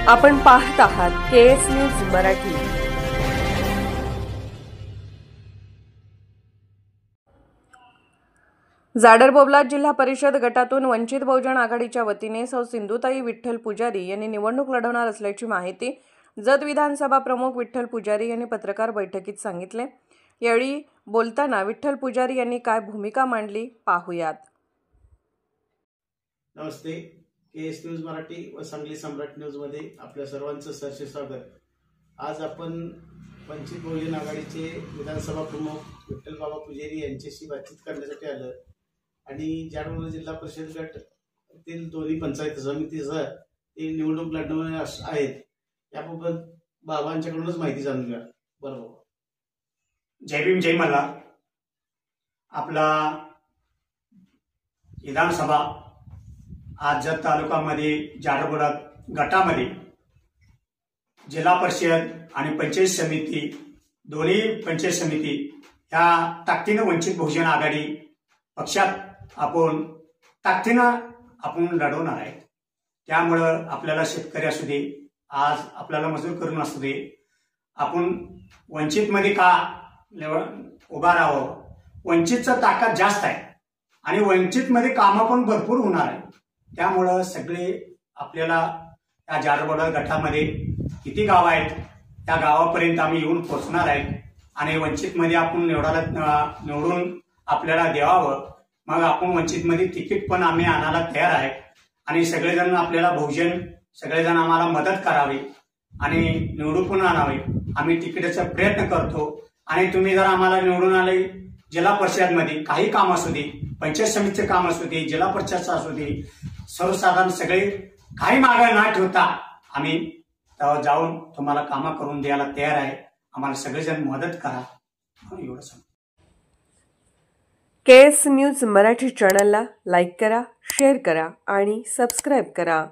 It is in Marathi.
आपण पाहत आहात केएस न्यूज मराठी। जाडर-बोबलाद जिल्हा परिषद गटातून वंचित बहुजन आघाडीच्या वतीने सौ सिंधुताई विठ्ठल पुजारी यांनी निवडणूक लढवणार असल्याची माहिती जत विधानसभा प्रमुख विठ्ठल पुजारी यांनी पत्रकार बैठकीत सांगितले। यावेळी बोलताना विठ्ठल पुजारी यांनी काय भूमिका मांडली पाहूयात। नमस्ते, केएस न्यूज मराठी व सांगली सम्राट न्यूज मध्ये आपल्या सर्वांचं सहर्ष स्वागत। आज आपण वंचित बहुजन आघाडीचे विधानसभा प्रमुख विठ्ठल बाबा पुजारी यांच्याशी बातचीत करण्यासाठी आलो आणि जाडर जिल्हा परिषद गटातील दोन्ही पंचायत समितीसह ते निवडणूक लढवणार आहेत, याबाबत बाबांच्याकडूनच माहिती जाणून घ्या। बरोबर। जय भीम जय मल्हार। आपला विधानसभा आज जत तालुक्यामध्ये जाडर-बोबलाद गटामध्ये जिल्हा परिषद आणि पंचायत समिती दोन्ही पंचायत समिती ह्या ताकदीने वंचित बहुजन आघाडी पक्षात आपण ताकदीने लढवणार आहे। त्यामुळं आपल्याला शेतकरी असू दे, आज आपल्याला मजूर करून असू दे, आपण वंचित मध्ये का उभा राहावं। वंचितचं ताकद जास्त आहे आणि वंचित मध्ये कामं पण भरपूर होणार आहे। त्यामुळं सगळे आपल्याला या जाडर-बोबलाद गटामध्ये किती गाव आहेत त्या गावापर्यंत आम्ही येऊन पोहोचणार आहे आणि वंचित मध्ये आपण निवडून आपल्याला द्यावं। मग आपण वंचित मध्ये तिकीट पण आम्ही आणायला तयार आहे आणि सगळेजण आपल्याला बहुजन सगळेजण आम्हाला मदत करावी आणि निवडून पण आणावे। आम्ही तिकिटाचा प्रयत्न करतो आणि तुम्ही जर आम्हाला निवडून आले, जिल्हा परिषद मध्ये काही काम असू दे, पंचायत समितीचे काम असू दे, जिल्हा परिषदचं असू दे, सर्वसाधारण सगळे काही मागं न ठेवता आम्ही जाऊन तुम्हाला कामं करून द्यायला तयार आहे। आम्हाला सगळेजण मदत करा एवढं सांगतो। केएस न्यूज मराठी चॅनलला लाईक करा, शेअर करा आणि सबस्क्राईब करा।